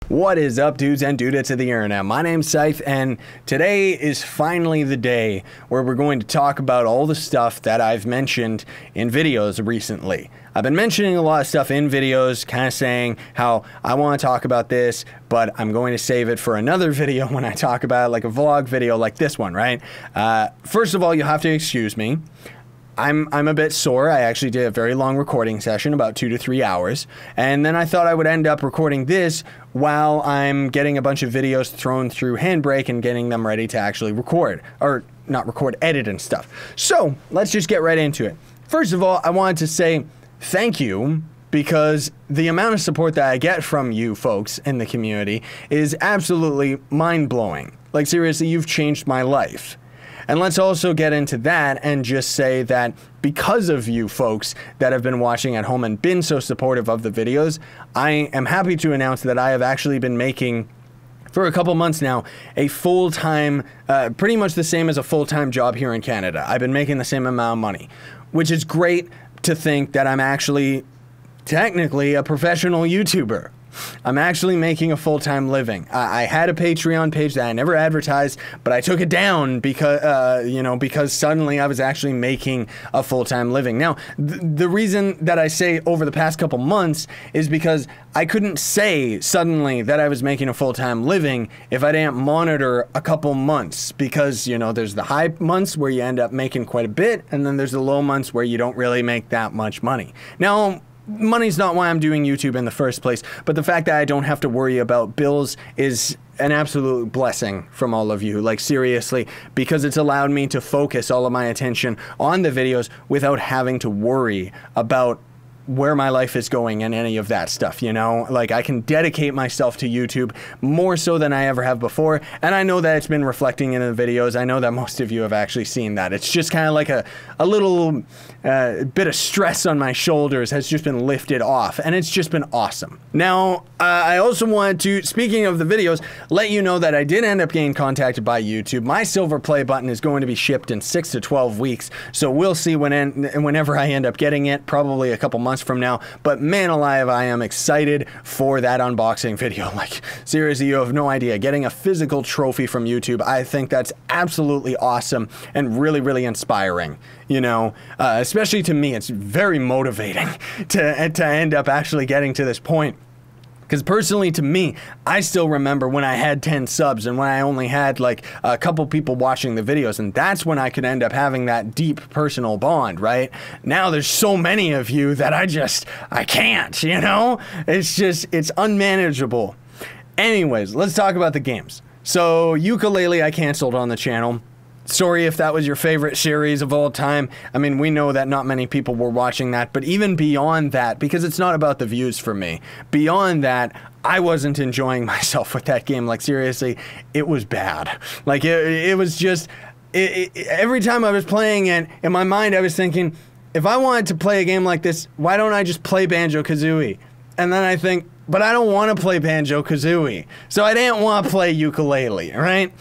What is up, dudes and dudettes of the internet? My name's Scythe, and today is finally the day where we're going to talk about all the stuff that I've mentioned in videos recently. I've been mentioning a lot of stuff in videos, kind of saying how I want to talk about this, but I'm going to save it for another video when I talk about it, like a vlog video like this one, right? First of all, you'll have to excuse me. I'm a bit sore. I actually did a very long recording session, about 2 to 3 hours, and then I thought I would end up recording this while I'm getting a bunch of videos thrown through Handbrake and getting them ready to actually record, or not record, edit and stuff. So let's just get right into it. First of all, I wanted to say thank you, because the amount of support that I get from you folks in the community is absolutely mind-blowing. Like, seriously, you've changed my life. And let's also get into that and just say that because of you folks that have been watching at home and been so supportive of the videos, I am happy to announce that I have actually been making, for a couple months now, a full-time, pretty much the same as a full-time job here in Canada. I've been making the same amount of money, which is great to think that I'm actually technically a professional YouTuber. I'm actually making a full-time living. I had a Patreon page that I never advertised, but I took it down because, because suddenly I was actually making a full-time living. Now, the reason that I say over the past couple months is because I couldn't say suddenly that I was making a full-time living if I didn't monitor a couple months, because, you know, there's the high months where you end up making quite a bit, and then there's the low months where you don't really make that much money. Now, money's not why I'm doing YouTube in the first place, but the fact that I don't have to worry about bills is an absolute blessing from all of you. Like, seriously, because it's allowed me to focus all of my attention on the videos without having to worry about where my life is going and any of that stuff, you know? Like, I can dedicate myself to YouTube more so than I ever have before, and I know that it's been reflecting in the videos. I know that most of you have actually seen that. It's just kind of like a little bit of stress on my shoulders has just been lifted off, and it's just been awesome. Now, I also wanted to, speaking of the videos, let you know that I did end up getting contacted by YouTube. My silver play button is going to be shipped in 6 to 12 weeks, so we'll see whenever I end up getting it, probably a couple months from now. But man alive, I am excited for that unboxing video. Like, seriously, you have no idea. Getting a physical trophy from YouTube, I think that's absolutely awesome and really, really inspiring. You know, especially to me, it's very motivating to end up actually getting to this point. Because personally, to me, I still remember when I had 10 subs and when I only had like a couple people watching the videos, and that's when I could end up having that deep personal bond, right? Now there's so many of you that I can't, you know? It's unmanageable. Anyways, let's talk about the games. So, Yooka-Laylee I canceled on the channel. Sorry if that was your favorite series of all time. I mean, we know that not many people were watching that, but even beyond that, because it's not about the views for me, beyond that, I wasn't enjoying myself with that game. Like, seriously, it was bad. Like, it was just, every time I was playing it, in my mind I was thinking, if I wanted to play a game like this, why don't I just play Banjo-Kazooie? And then I think, but I don't want to play Banjo-Kazooie, so I didn't want to play Yooka-Laylee, right?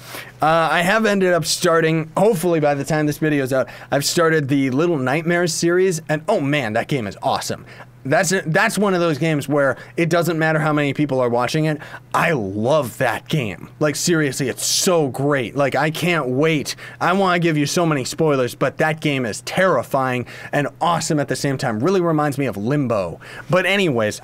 I have ended up starting, hopefully by the time this video's out, I've started the Little Nightmares series, and oh man, that game is awesome. That's one of those games where it doesn't matter how many people are watching it. I love that game. Like, seriously, it's so great. Like, I can't wait. I want to give you so many spoilers, but that game is terrifying and awesome at the same time. Really reminds me of Limbo. But anyways,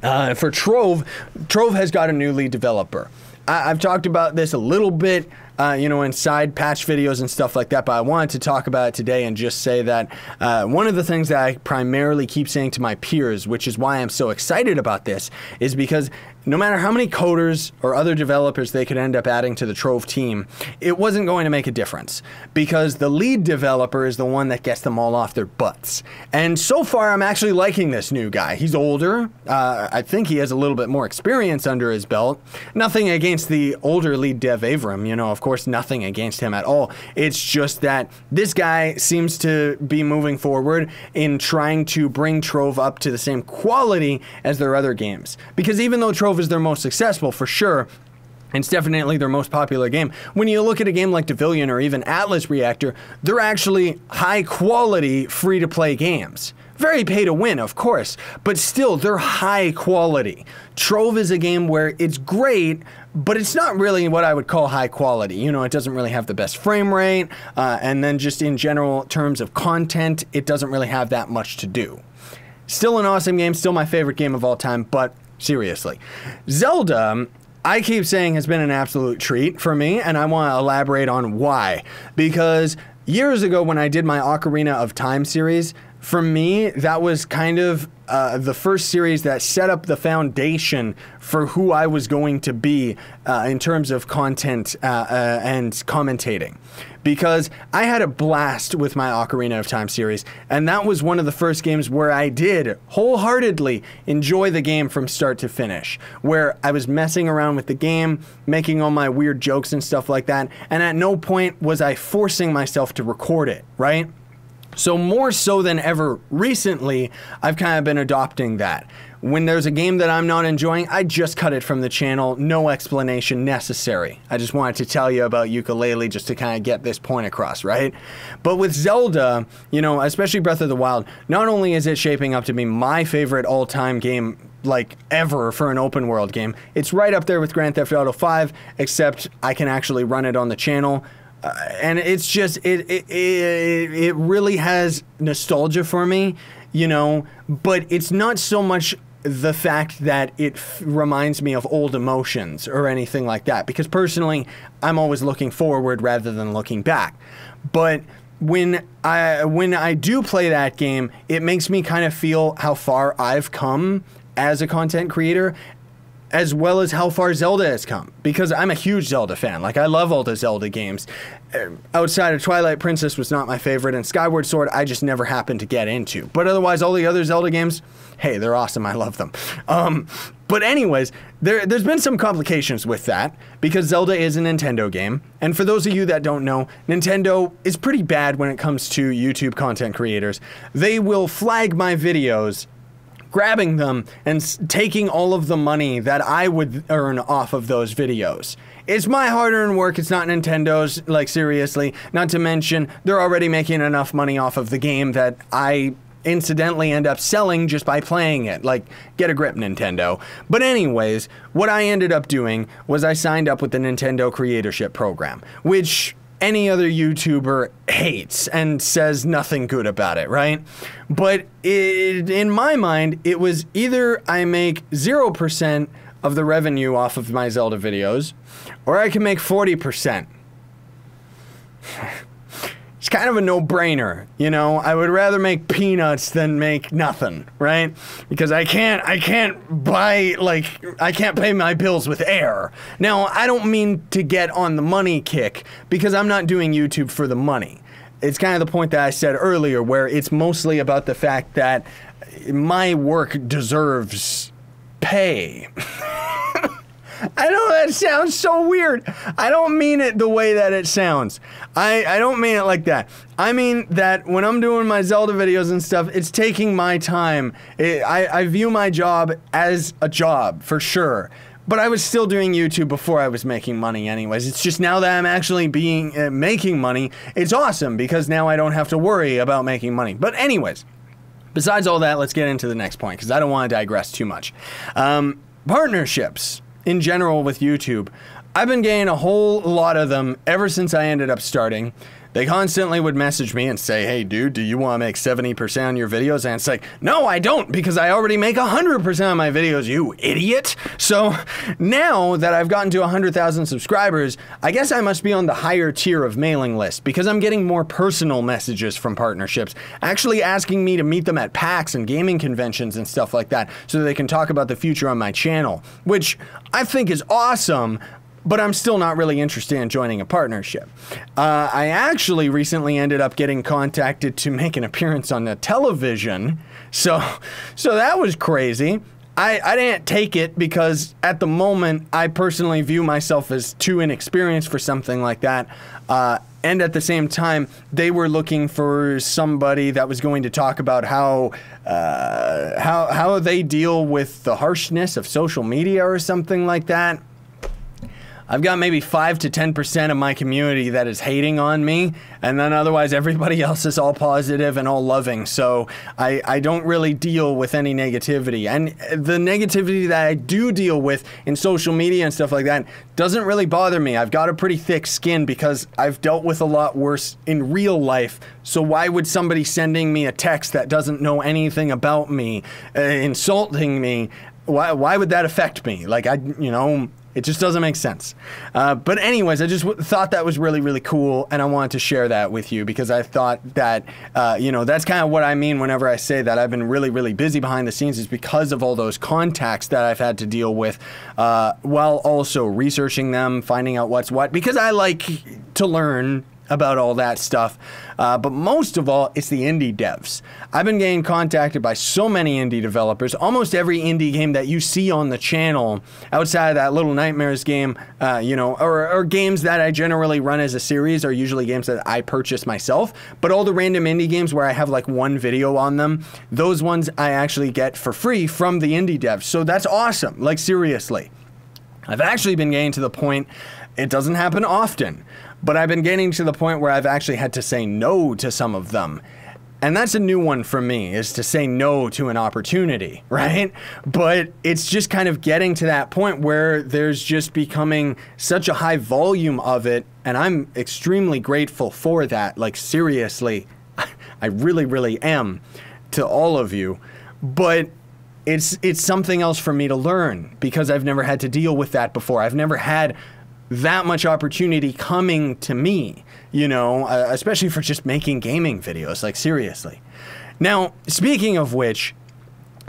for Trove has got a new lead developer. I've talked about this a little bit, in side patch videos and stuff like that, but I wanted to talk about it today and just say that one of the things that I primarily keep saying to my peers, which is why I'm so excited about this, is because no matter how many coders or other developers they could end up adding to the Trove team, it wasn't going to make a difference, because the lead developer is the one that gets them all off their butts. And so far, I'm actually liking this new guy. He's older. I think he has a little bit more experience under his belt. Nothing against the older lead dev Avram, of course, nothing against him at all. It's just that this guy seems to be moving forward in trying to bring Trove up to the same quality as their other games. Because even though Trove is their most successful, for sure, it's definitely their most popular game, when you look at a game like Devilion or even Atlas Reactor, they're actually high-quality, free-to-play games, Very pay to win, of course, but still, they're high quality. Trove is a game where it's great, but it's not really what I would call high quality. You know, it doesn't really have the best frame rate, and then just in general terms of content, it doesn't really have that much to do. Still an awesome game, still my favorite game of all time, but seriously. Zelda, I keep saying, has been an absolute treat for me, and I want to elaborate on why. Because years ago when I did my Ocarina of Time series, for me, that was kind of the first series that set up the foundation for who I was going to be in terms of content and commentating. Because I had a blast with my Ocarina of Time series, and that was one of the first games where I did wholeheartedly enjoy the game from start to finish, where I was messing around with the game, making all my weird jokes and stuff like that, and at no point was I forcing myself to record it, right? So more so than ever recently, I've kind of been adopting that. When there's a game that I'm not enjoying, I just cut it from the channel, no explanation necessary. I just wanted to tell you about Yooka-Laylee just to kind of get this point across, right? But with Zelda, you know, especially Breath of the Wild, not only is it shaping up to be my favorite all-time game, like, ever for an open world game, it's right up there with Grand Theft Auto 5, except I can actually run it on the channel. And it's just, it really has nostalgia for me, you know, but it's not so much the fact that it reminds me of old emotions or anything like that, because personally, I'm always looking forward rather than looking back. But when I do play that game, it makes me kind of feel how far I've come as a content creator, as well as how far Zelda has come, because I'm a huge Zelda fan. Like, I love all the Zelda games. Outside of Twilight Princess was not my favorite, and Skyward Sword I just never happened to get into. But otherwise, all the other Zelda games, hey, they're awesome. I love them. But anyways, there's been some complications with that, because Zelda is a Nintendo game. And for those of you that don't know, Nintendo is pretty bad when it comes to YouTube content creators. They will flag my videos, grabbing them and taking all of the money that I would earn off of those videos. It's my hard-earned work, it's not Nintendo's, like, seriously. Not to mention, they're already making enough money off of the game that I incidentally end up selling just by playing it. Like, get a grip, Nintendo. But anyways, what I ended up doing was I signed up with the Nintendo Creatorship Program, which any other YouTuber hates and says nothing good about it, right? But in my mind, it was either I make 0% of the revenue off of my Zelda videos, or I can make 40%. It's kind of a no-brainer, you know? I would rather make peanuts than make nothing, right? Because I can't buy, like, I can't pay my bills with air. Now, I don't mean to get on the money kick, because I'm not doing YouTube for the money. It's kind of the point that I said earlier, where it's mostly about the fact that my work deserves pay. I know that sounds so weird. I don't mean it the way that it sounds. I don't mean it like that. I mean that when I'm doing my Zelda videos and stuff, it's taking my time. I view my job as a job, for sure. But I was still doing YouTube before I was making money anyways. It's just now that I'm actually making money, it's awesome, because now I don't have to worry about making money. But anyways, besides all that, let's get into the next point, because I don't want to digress too much. Partnerships in general with YouTube. I've been getting a whole lot of them ever since I ended up starting. They constantly would message me and say, hey dude, do you want to make 70% on your videos? And it's like, no, I don't, because I already make 100% of my videos, you idiot. So now that I've gotten to 100,000 subscribers, I guess I must be on the higher tier of mailing list, because I'm getting more personal messages from partnerships, actually asking me to meet them at PAX and gaming conventions and stuff like that, so that they can talk about the future on my channel, which I think is awesome. But I'm still not really interested in joining a partnership. I actually recently ended up getting contacted to make an appearance on the television, so that was crazy. I didn't take it, because at the moment I personally view myself as too inexperienced for something like that. And at the same time, they were looking for somebody that was going to talk about how they deal with the harshness of social media or something like that. I've got maybe 5 to 10% of my community that is hating on me, and then otherwise everybody else is all positive and all loving. So I don't really deal with any negativity. And the negativity that I do deal with in social media and stuff like that doesn't really bother me. I've got a pretty thick skin because I've dealt with a lot worse in real life. So why would somebody sending me a text that doesn't know anything about me, insulting me, why would that affect me? Like, it just doesn't make sense. But anyways, I just thought that was really, really cool, and I wanted to share that with you because I thought that, that's kind of what I mean whenever I say that I've been really, really busy behind the scenes, is because of all those contacts that I've had to deal with, while also researching them, finding out what's what, because I like to learn about all that stuff. But most of all, it's the indie devs. I've been getting contacted by so many indie developers. Almost every indie game that you see on the channel, outside of that Little Nightmares game, or games that I generally run as a series, are usually games that I purchase myself. But all the random indie games where I have like one video on them, those ones I actually get for free from the indie devs. So that's awesome. Like, seriously. I've actually been getting to the point, it doesn't happen often, but I've been getting to the point where I've actually had to say no to some of them. And that's a new one for me, is to say no to an opportunity, right? But it's just kind of getting to that point where there's just becoming such a high volume of it, and I'm extremely grateful for that. Like, seriously, I really, really am, to all of you. But it's something else for me to learn, because I've never had to deal with that before. I've never had that much opportunity coming to me, especially for just making gaming videos, like, seriously. Now, speaking of which,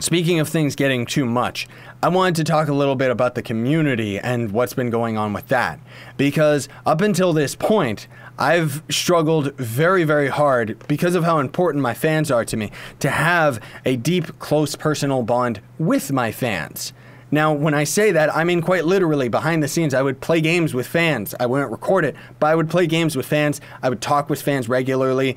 speaking of things getting too much, I wanted to talk a little bit about the community and what's been going on with that, because up until this point, I've struggled very, very hard, because of how important my fans are to me, to have a deep, close personal bond with my fans. Now, when I say that, I mean quite literally, behind the scenes, I would play games with fans. I wouldn't record it, but I would play games with fans. I would talk with fans regularly.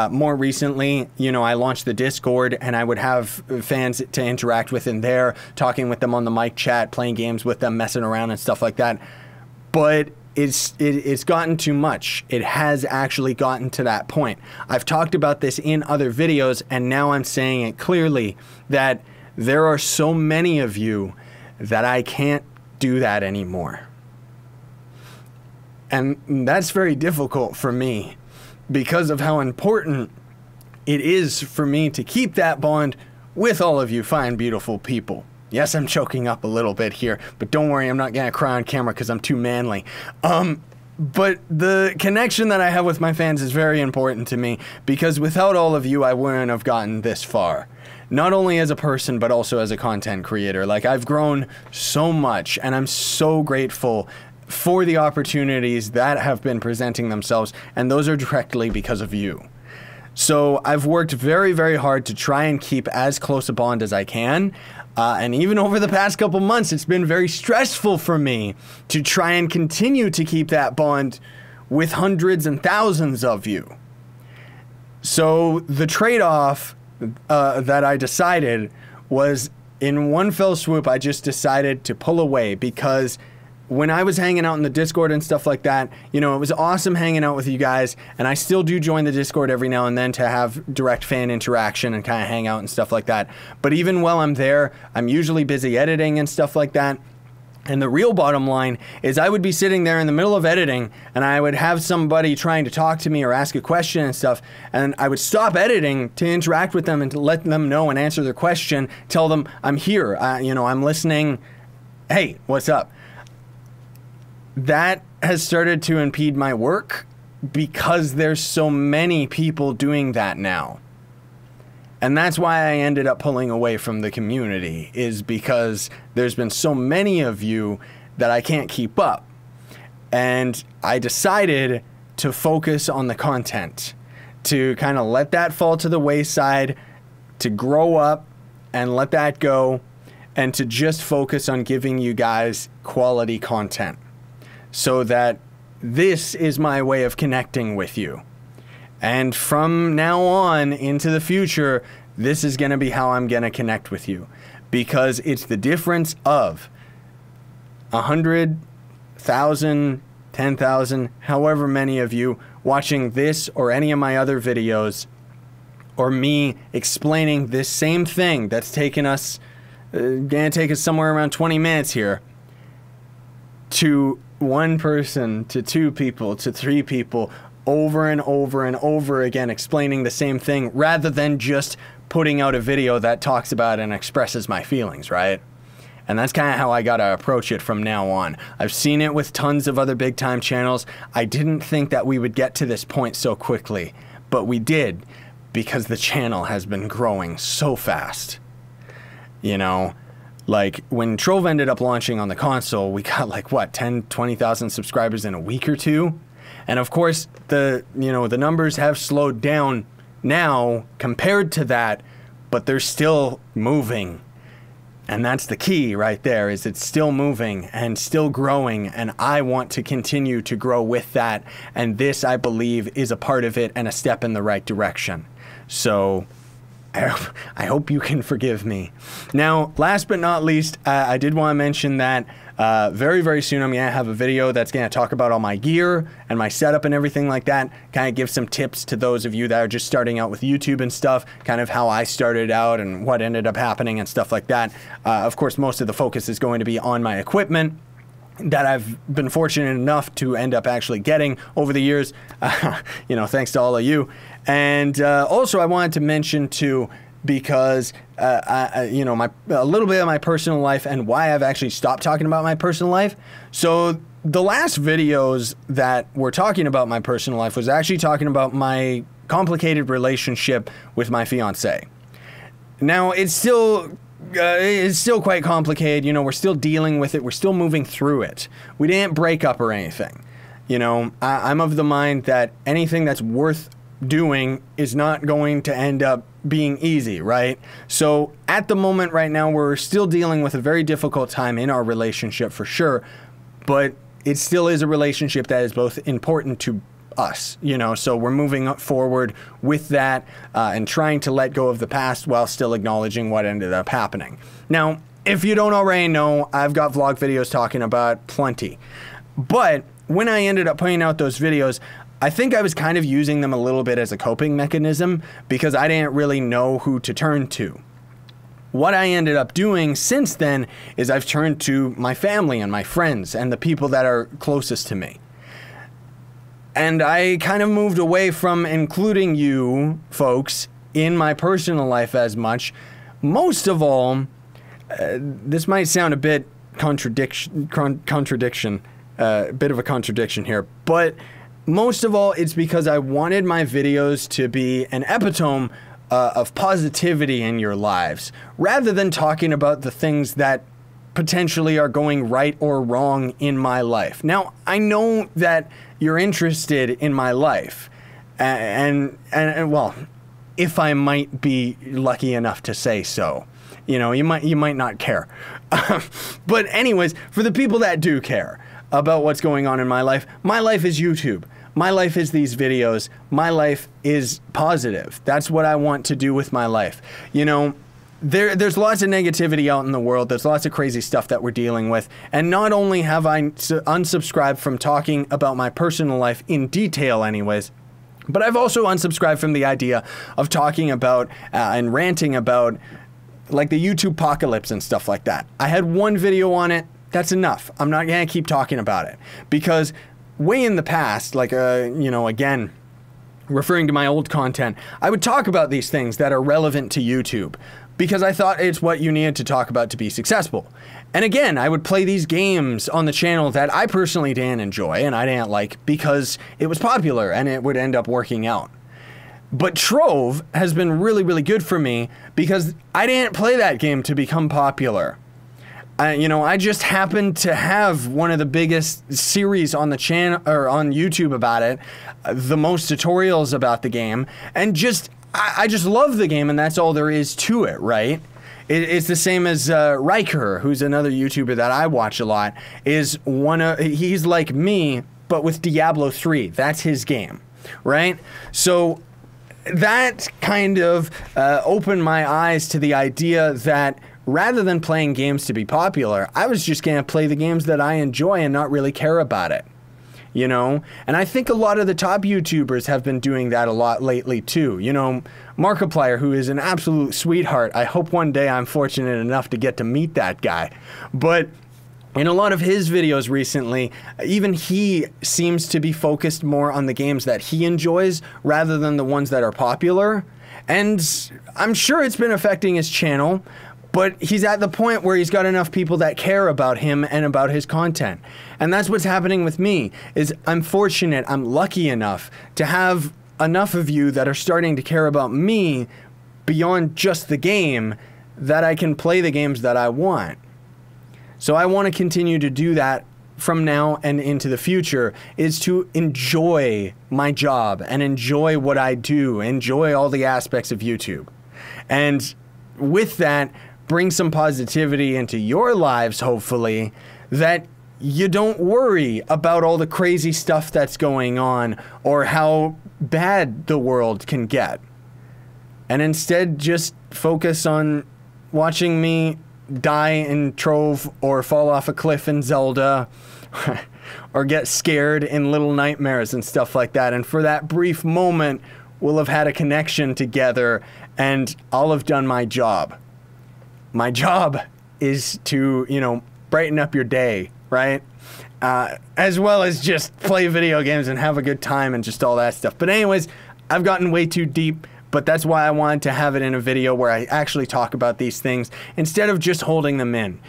More recently, I launched the Discord, and I would have fans to interact with in there, talking with them on the mic chat, playing games with them, messing around and stuff like that. But it's gotten too much. It has actually gotten to that point. I've talked about this in other videos, and now I'm saying it clearly, that there are so many of you that I can't do that anymore. And that's very difficult for me, because of how important it is for me to keep that bond with all of you fine, beautiful people. Yes, I'm choking up a little bit here, but don't worry, I'm not gonna cry on camera because I'm too manly. But the connection that I have with my fans is very important to me, because without all of you, I wouldn't have gotten this far. Not only as a person, but also as a content creator. Like, I've grown so much, and I'm so grateful for the opportunities that have been presenting themselves, and those are directly because of you. So I've worked very, very hard to try and keep as close a bond as I can. And even over the past couple months, it's been very stressful for me to try and continue to keep that bond with hundreds and thousands of you. So the trade-off that I decided was, in one fell swoop, I just decided to pull away, because when I was hanging out in the Discord and stuff like that, it was awesome hanging out with you guys, and I still do join the Discord every now and then to have direct fan interaction and kind of hang out and stuff like that. But even while I'm there, I'm usually busy editing and stuff like that. And the real bottom line is, I would be sitting there in the middle of editing, and I would have somebody trying to talk to me or ask a question and stuff, and I would stop editing to interact with them and to let them know and answer their question, tell them I'm here, I'm listening, hey, what's up? That has started to impede my work, because there's so many people doing that now. And that's why I ended up pulling away from the community, is because there's been so many of you that I can't keep up. And I decided to focus on the content, to kind of let that fall to the wayside, to grow up and let that go, and to just focus on giving you guys quality content, so that this is my way of connecting with you. And from now on into the future, this is going to be how I'm going to connect with you, because it's the difference of 100 1,000, 10,000, however many of you watching this or any of my other videos, or me explaining this same thing that's taken us, gonna take us somewhere around 20 minutes here, to one person, to two people, to three people, over and over and over again, explaining the same thing, rather than just putting out a video that talks about and expresses my feelings, right? And that's kind of how I gotta approach it from now on. I've seen it with tons of other big time channels. I didn't think that we would get to this point so quickly, but we did, because the channel has been growing so fast. You know, like when Trove ended up launching on the console, we got like what, 10, 20,000 subscribers in a week or two? And of course, the numbers have slowed down now compared to that, but they're still moving. And that's the key right there, is it's still moving and still growing, and I want to continue to grow with that. And this, I believe, is a part of it and a step in the right direction. So I hope you can forgive me. Now, last but not least, I did want to mention that very, very soon I'm going to have a video that's going to talk about all my gear and my setup and everything like that. Kind of give some tips to those of you that are just starting out with YouTube and stuff, kind of how I started out and what ended up happening and stuff like that. Of course, most of the focus is going to be on my equipment that I've been fortunate enough to end up actually getting over the years, you know, thanks to all of you. And also I wanted to mention too, because you know, a little bit of my personal life and why I've actually stopped talking about my personal life. So the last videos that were talking about my personal life was actually talking about my complicated relationship with my fiance. Now it's still quite complicated. You know, we're still dealing with it. We're still moving through it. We didn't break up or anything. You know, I'm of the mind that anything that's worth doing is not going to end up being easy, right? So at the moment right now, we're still dealing with a very difficult time in our relationship for sure, but it still is a relationship that is both important to us, you know, so we're moving forward with that and trying to let go of the past while still acknowledging what ended up happening. Now, if you don't already know, I've got vlog videos talking about plenty, but when I ended up putting out those videos, I think I was kind of using them a little bit as a coping mechanism because I didn't really know who to turn to. What I ended up doing since then is I've turned to my family and my friends and the people that are closest to me. And I kind of moved away from including you folks in my personal life as much. Most of all, this might sound a bit contradiction, a bit of a contradiction here, but most of all, it's because I wanted my videos to be an epitome of positivity in your lives, rather than talking about the things that potentially are going right or wrong in my life. Now, I know that you're interested in my life, and well, if I might be lucky enough to say so, you know, you might not care. But anyways, for the people that do care about what's going on in my life is YouTube. My life is these videos. My life is positive. That's what I want to do with my life. You know, there's lots of negativity out in the world. There's lots of crazy stuff that we're dealing with. And not only have I unsubscribed from talking about my personal life in detail anyways, but I've also unsubscribed from the idea of talking about and ranting about like the YouTube apocalypse and stuff like that. I had one video on it. That's enough. I'm not gonna keep talking about it because way in the past, like, you know, again, referring to my old content, I would talk about these things that are relevant to YouTube because I thought it's what you needed to talk about to be successful. And again, I would play these games on the channel that I personally didn't enjoy and I didn't like because it was popular and it would end up working out. But Trove has been really, really good for me because I didn't play that game to become popular. You know, I just happened to have one of the biggest series on the channel or on YouTube about it, the most tutorials about the game, and I just love the game, and that's all there is to it, right? It's the same as Riker, who's another YouTuber that I watch a lot. He's like me, but with Diablo 3. That's his game, right? So that kind of opened my eyes to the idea that rather than playing games to be popular, I was just going to play the games that I enjoy and not really care about it. You know, and I think a lot of the top YouTubers have been doing that a lot lately too. You know, Markiplier, who is an absolute sweetheart. I hope one day I'm fortunate enough to get to meet that guy. But in a lot of his videos recently, even he seems to be focused more on the games that he enjoys rather than the ones that are popular. And I'm sure it's been affecting his channel, but he's at the point where he's got enough people that care about him and about his content. And that's what's happening with me, is I'm fortunate, I'm lucky enough to have enough of you that are starting to care about me beyond just the game, that I can play the games that I want. So I want to continue to do that from now and into the future, is to enjoy my job and enjoy what I do, enjoy all the aspects of YouTube. And with that, bring some positivity into your lives, hopefully, that you don't worry about all the crazy stuff that's going on or how bad the world can get. And instead, just focus on watching me die in Trove or fall off a cliff in Zelda or get scared in Little Nightmares and stuff like that. And for that brief moment, we'll have had a connection together and I'll have done my job. My job is to, you know, brighten up your day, right? As well as just play video games and have a good time and just all that stuff. But anyways, I've gotten way too deep, but that's why I wanted to have it in a video where I actually talk about these things instead of just holding them in.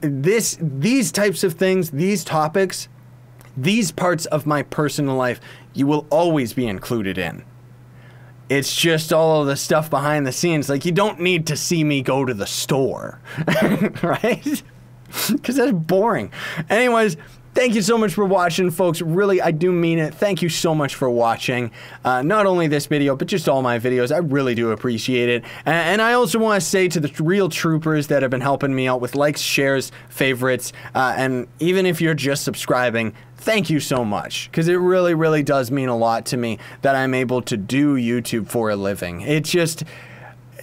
These types of things, these topics, these parts of my personal life, you will always be included in. It's just all of the stuff behind the scenes. Like, you don't need to see me go to the store, right? Because that's boring. Anyways, thank you so much for watching, folks. Really, I do mean it. Thank you so much for watching. Not only this video, but just all my videos. I really do appreciate it. And I also want to say to the real troopers that have been helping me out with likes, shares, favorites, and even if you're just subscribing, thank you so much, because it really, really does mean a lot to me that I'm able to do YouTube for a living. It's just,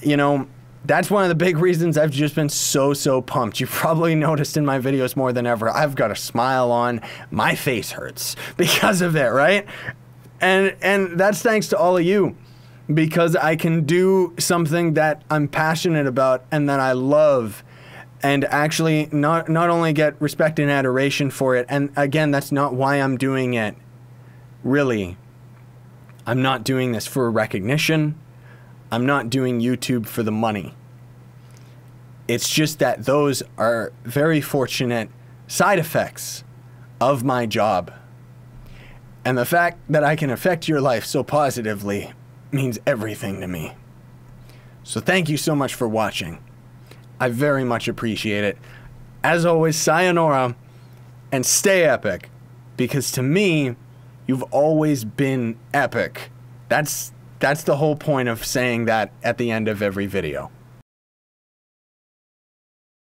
you know, that's one of the big reasons I've just been so pumped. You've probably noticed in my videos more than ever, I've got a smile on. My face hurts because of it, right? And that's thanks to all of you, because I can do something that I'm passionate about and that I love, and actually not only get respect and adoration for it. And again, that's not why I'm doing it. Really, I'm not doing this for recognition. I'm not doing YouTube for the money. It's just that those are very fortunate side effects of my job. And the fact that I can affect your life so positively means everything to me. So thank you so much for watching. I very much appreciate it. As always, sayonara, and stay epic, because to me, you've always been epic. That's the whole point of saying that at the end of every video.